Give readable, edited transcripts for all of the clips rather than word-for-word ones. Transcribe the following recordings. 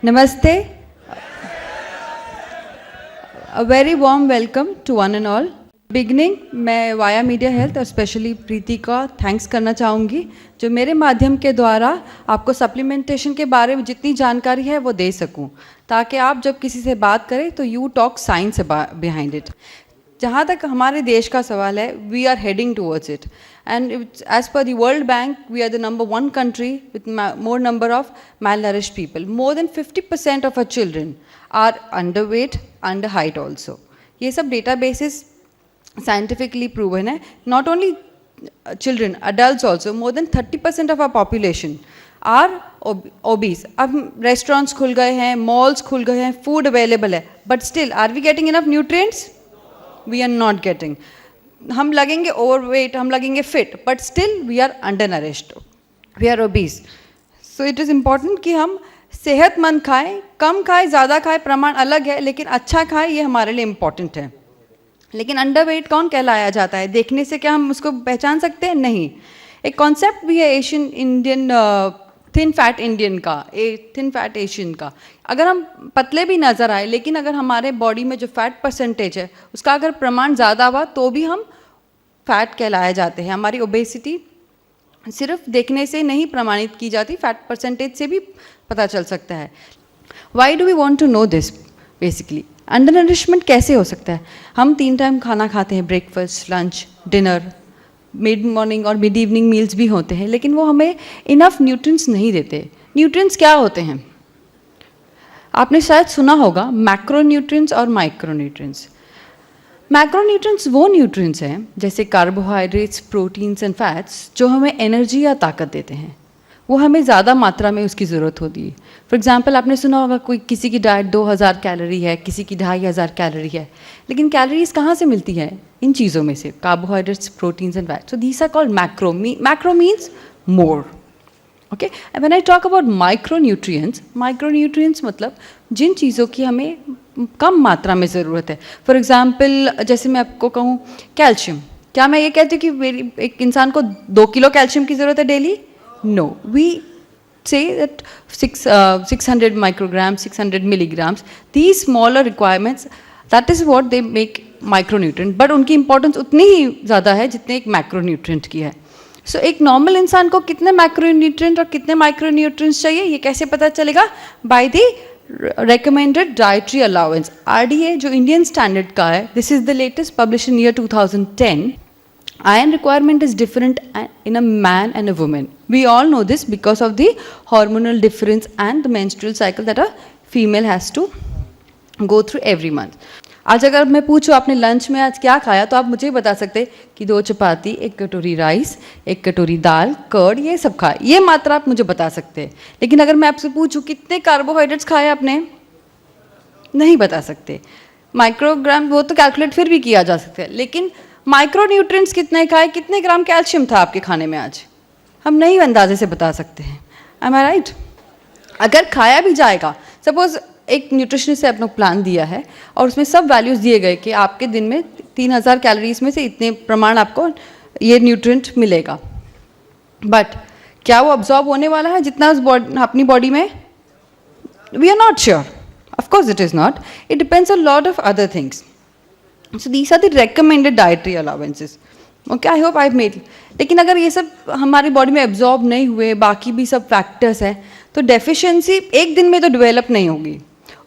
Namaste. A very warm welcome to one and all. Beginning मैं via media health और specially प्रीति का thanks करना चाहूँगी जो मेरे माध्यम के द्वारा आपको सप्लीमेंटेशन के बारे में जितनी जानकारी है वो दे सकूँ ताकि आप जब किसी से बात करें तो you talk science behind it. जहाँ तक हमारे देश का सवाल है, we are heading towards it and as per the world bank we are the number 1 country with more number of malnourished people. More than 50% of our children are underweight, under height also. ये सब databases scientifically proven है. Not only children, adults also, more than 30% of our population are obese. अब restaurants खुल गए हैं, malls खुल गए हैं, food available है, but still are we getting enough nutrients? We are not getting. हम लगेंगे overweight, हम लगेंगे fit, but still we are undernourished. We are obese. So it is important कि हम सेहतमंद खाएं, कम खाएं, ज़्यादा खाएं, प्रमाण अलग है, लेकिन अच्छा खाएं, ये हमारे लिए इम्पॉर्टेंट है. लेकिन अंडरवेट कौन कहलाया जाता है? देखने से क्या हम उसको पहचान सकते हैं? नहीं. एक कॉन्सेप्ट भी है Asian Indian thin fat Indian का, थिन फैट एशियन का. अगर हम पतले भी नज़र आए लेकिन अगर हमारे बॉडी में जो फैट परसेंटेज है उसका अगर प्रमाण ज़्यादा हुआ तो भी हम फैट कहलाए जाते हैं. हमारी ओबेसिटी सिर्फ देखने से नहीं प्रमाणित की जाती, फैट परसेंटेज से भी पता चल सकता है. Why do we want to know this? Basically undernourishment कैसे हो सकता है? हम 3 टाइम खाना खाते हैं, breakfast, lunch, dinner, mid morning और मिड इवनिंग मील्स भी होते हैं, लेकिन वो हमें इनफ न्यूट्रिएंट्स नहीं देते. न्यूट्रिएंट्स क्या होते हैं? आपने शायद सुना होगा मैक्रो न्यूट्रिएंट्स और माइक्रो न्यूट्रिएंट्स. मैक्रो न्यूट्रिएंट्स वो न्यूट्रिएंट्स हैं जैसे कार्बोहाइड्रेट्स, प्रोटीन्स एंड फैट्स जो हमें एनर्जी या ताकत देते हैं. वो हमें ज़्यादा मात्रा में उसकी ज़रूरत होती है. फॉर एग्जांपल आपने सुना होगा कोई किसी की डाइट 2000 कैलोरी है, किसी की 2500 कैलोरी है, लेकिन कैलोरीज कहाँ से मिलती है? इन चीज़ों में से, carbohydrates, proteins and fats. So these are called macro. Macro means more. Okay, and when I talk about micronutrients मतलब जिन चीज़ों की हमें कम मात्रा में ज़रूरत है. फॉर एग्जाम्पल जैसे मैं आपको कहूँ कैल्शियम, क्या मैं ये कहती हूँ कि मेरी एक इंसान को 2 किलो कैल्शियम की ज़रूरत है daily? No, we say that 600 micrograms, 600 milligrams, these smaller requirements, that is what they make micronutrient, but उनकी importance उतनी ही ज़्यादा है जितने एक macronutrient की है. So एक normal इंसान को कितने macronutrient और कितने micronutrients चाहिए ये कैसे पता चलेगा? By the recommended dietary allowance, RDA जो Indian standard का है, this is the latest published in year 2010. Iron requirement is different in a man and a woman. We all know this because of the hormonal difference and the menstrual cycle that a female has to go through every month. आज अगर मैं पूछूँ आपने lunch में आज क्या खाया तो आप मुझे बता सकते हैं कि 2 चपाती, 1 कटोरी राइस, 1 कटोरी दाल, कर्ड, ये सब खाया. ये मात्रा आप मुझे बता सकते हैं. लेकिन अगर मैं आपसे पूछूँ कितने कार्बोहाइड्रेट्स खाए आपने, नहीं बता सकते. माइक्रोग्राम वो तो कैलकुलेट फिर भी किया जा सकता है, लेकिन माइक्रो न्यूट्रिएंट्स कितने खाए, कितने ग्राम कैल्शियम था आपके खाने में आज, हम नहीं अंदाजे से बता सकते हैं. एम आई राइट? अगर खाया भी जाएगा, सपोज एक न्यूट्रिशनिस्ट ने अपना प्लान दिया है और उसमें सब वैल्यूज़ दिए गए कि आपके दिन में 3000 कैलोरीज में से इतने प्रमाण आपको ये न्यूट्रिएंट मिलेगा, बट क्या वो अब्जॉर्ब होने वाला है जितना अपनी बॉडी में? We are not sure. Of course it is not. It depends a lot of other things. So these are the recommended dietary allowances. Okay, I hope I've made. लेकिन अगर ये सब हमारी बॉडी में एब्जॉर्ब नहीं हुए, बाकी भी सब फैक्टर्स हैं, तो डेफिशिएंसी एक दिन में तो डेवलप नहीं होगी.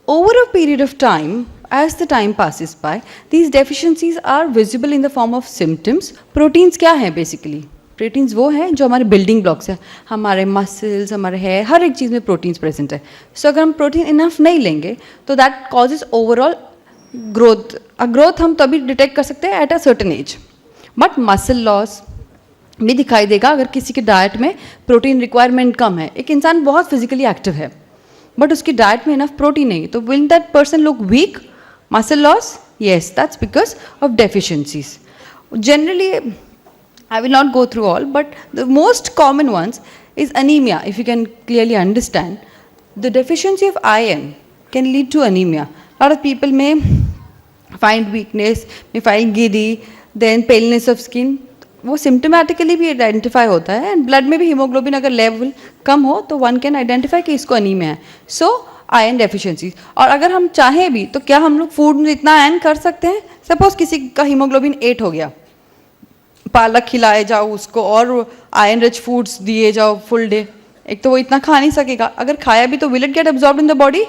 Over a period of time, as the time passes by, these deficiencies are visible in the form of symptoms. Proteins क्या हैं बेसिकली? प्रोटीन्स वो हैं जो हमारे बिल्डिंग ब्लॉक्स हैं. हमारे मसल्स, हमारे हेयर, हर एक चीज़ में प्रोटीन्स प्रेजेंट है. सो अगर हम प्रोटीन इनफ नहीं लेंगे तो that causes overall growth. Growth हम तभी डिटेक्ट कर सकते हैं at a certain age, but muscle loss भी दिखाई देगा अगर किसी की डाइट में प्रोटीन रिक्वायरमेंट कम है. एक इंसान बहुत फिजिकली एक्टिव है बट उसकी डाइट में इनफ प्रोटीन नहीं, तो will that person look weak? Muscle loss? Yes, that's because of deficiencies. Generally I will not go through all, but the most common ones is anemia. If you can clearly understand, the deficiency of iron can lead to anemia. A lot of people may find weakness, may find giddy, then paleness of skin. वो symptomatically भी identify होता है. And blood में भी haemoglobin अगर level कम हो तो one can identify कि इसको अनीमिया है. So iron deficiency. और अगर हम चाहें भी तो क्या हम लोग फूड में इतना आयरन कर सकते हैं? सपोज किसी का हीमोग्लोबिन 8 हो गया, पालक खिलाए जाओ उसको और आयरन रिच फूड्स दिए जाओ फुल डे, एक तो वो इतना खा नहीं सकेगा। अगर खाया भी तो will it get absorbed in the body?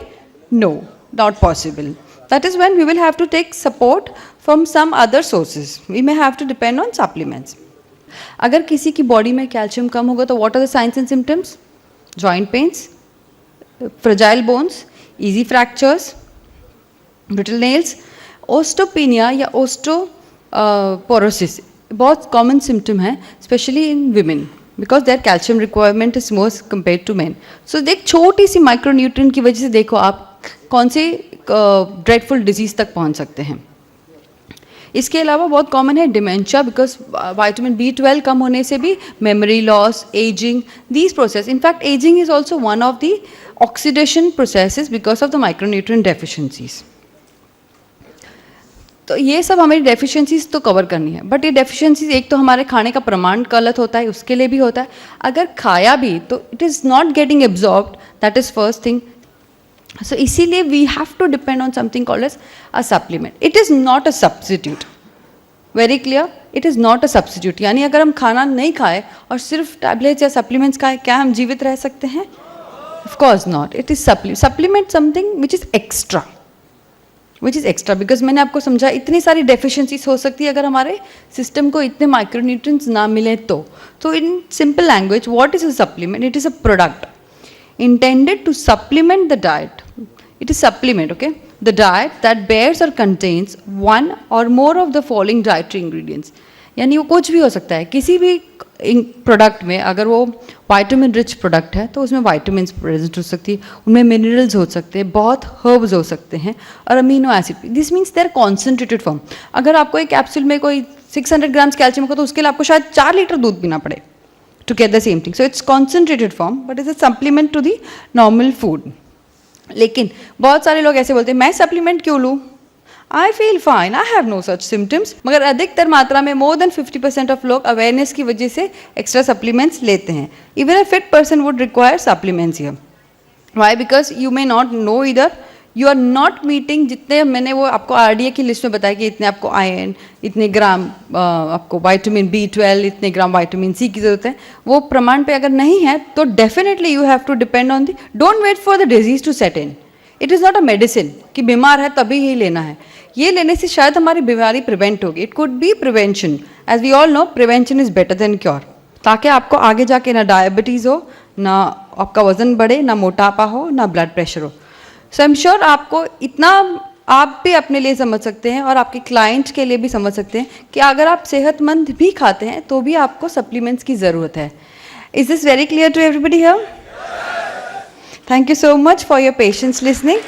No, not possible. That is when we will have to take support from some other sources, we may have to depend on supplements. अगर किसी की बॉडी में calcium कम होगा तो what are the signs and symptoms? Joint pains, fragile bones, easy fractures, brittle nails, osteopenia या osteoporosis बहुत common symptom है, especially in women, because their calcium requirement is more compare to man. So एक छोटी सी micronutrient की वजह से देखो आप कौन से ड्रेडफुल डिजीज तक पहुंच सकते हैं। इसके अलावा बहुत कॉमन है डिमेंशिया, बिकॉज विटामिन B12 कम होने से भी memory loss, ageing, these process. In fact ageing is also one of the oxidation processes because of the micronutrient deficiencies. तो ये सब हमारी डेफिशिएंसीज तो कवर करनी है, बट ये डेफिशिएंसीज एक तो हमारे खाने का प्रमाण गलत होता है, उसके लिए भी होता है। अगर खाया भी तो it is not getting absorbed, that is first thing. So इसीलिए we have to depend on something called as a supplement. It is not a substitute, very clear, it is not a substitute. यानी अगर हम खाना नहीं खाए और सिर्फ tablets या सप्लीमेंट्स खाए, क्या हम जीवित रह सकते हैं? Of course not. It is supplement something which is extra, because मैंने आपको समझा इतनी सारी डेफिशिएंसीज हो सकती है अगर हमारे सिस्टम को इतने माइक्रोन्यूट्रिएंट्स ना मिले तो in simple language what is a supplement? It is a product intended to supplement the diet. It is supplement, okay? The diet that bears or contains one or more of the following dietary ingredients. यानी वो कुछ भी हो सकता है, किसी भी product में अगर वो वाइटामिन रिच प्रोडक्ट है तो उसमें वाइटामिन प्रेजेंट हो सकती है, उनमें मिनरल्स हो सकते हैं, बहुत हर्ब्स हो सकते हैं और amino acid. This means their concentrated form. अगर आपको एक कैप्सूल में कोई 600 ग्राम्स कैल्शियम होगा तो उसके लिए आपको शायद 4 लीटर दूध पीना पड़े to get the same thing. So it's concentrated form, but it's a supplement to the normal food. लेकिन बहुत सारे लोग ऐसे बोलते हैं मैं सप्लीमेंट क्यों लूँ? I feel fine, I have no such symptoms. मगर अधिकतर मात्रा में more than 50% ऑफ लोग अवेयरनेस की वजह से एक्स्ट्रा सप्लीमेंट्स लेते हैं. Even a fit person would require supplements here. Why? Because you may not know either. You are not meeting जितने मैंने वो आपको RDA की लिस्ट में बताया कि इतने आपको आयरन, इतने ग्राम आपको विटामिन B12, इतने ग्राम विटामिन C की ज़रूरत है, वो प्रमाण पे अगर नहीं है तो definitely you have to depend on the, don't wait for the disease to set in. It is not a medicine कि बीमार है तभी ही लेना है, ये लेने से शायद हमारी बीमारी प्रिवेंट होगी। It could be prevention, as we all know prevention is better than cure, ताकि आपको आगे जाके ना डायबिटीज़ हो, ना आपका वज़न बढ़े, ना मोटापा हो, ना ब्लड प्रेशर हो। सो आई एम श्योर आपको इतना आप भी अपने लिए समझ सकते हैं और आपके क्लाइंट के लिए भी समझ सकते हैं कि अगर आप सेहतमंद भी खाते हैं तो भी आपको सप्लीमेंट्स की ज़रूरत है। Is this very clear to everybody here? Thank you so much for your patience listening.